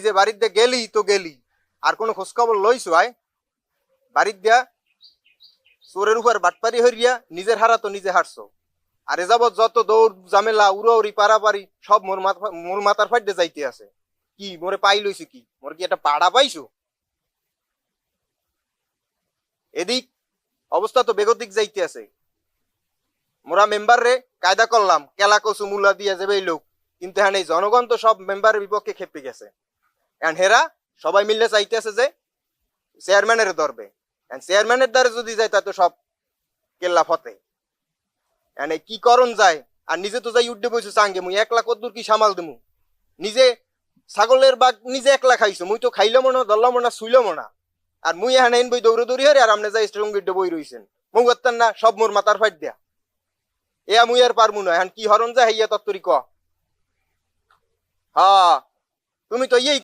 যে বাড়ির দিয়ে গেলি তো গেলি, আর কোনো খোঁজখবর লইছো আয়? বাড়ির দিয়া চোরের উপর বাটপারি হইয়া নিজের হারা তো নিজে হারছো। আর এ যাবৎ যত দৌড় ঝামেলা উড়াউড়ি পারাপারি সব মোর মাথার ফাইডে যাইতে আছে। কি মোরে পাই লইছো? কি মোর কি একটা পাড়া পাইছো? এদিক অবস্থা তো বেগতিক যাইতে আছে। মোরা মেম্বার রে কায়দা করলাম কেলা কচু মূলা দিয়ে যাবে এই লোক, কিন্তু হ্যাঁ এই জনগণ তো সব মেম্বারের বিপক্ষে খেপে গেছে। এন্ড হেরা সবাই মিললে চাইতেছে যে চেয়ারম্যানের ধরবে, চেয়ারম্যানের দ্বারা যদি যায় তা তো সব কেল্লা ফতে। এন্ড কি করণ যায়? আর নিজে তো যাই উঠে বইছো চাঙ্গে, মুই একলা কদ্দুর কি সামাল দেবো? নিজে ছাগলের বাঘ নিজে একলা খাইছো, মুই তো খাইলাম না, ধরলাম না, শুইলাম না। আর মুই এখানে বই দৌড়ে দৌড়ি হারে, আর আপনি যাই স্ট্রং বই রইছেন। মুখ করতেন না, সব মোর মাথার ফাইট দেয়া। এ মুই আর পারমু না, এখন কি হরণ যায় হইয়া তত্তরি ক। হ্যাঁ, তুমি তো এই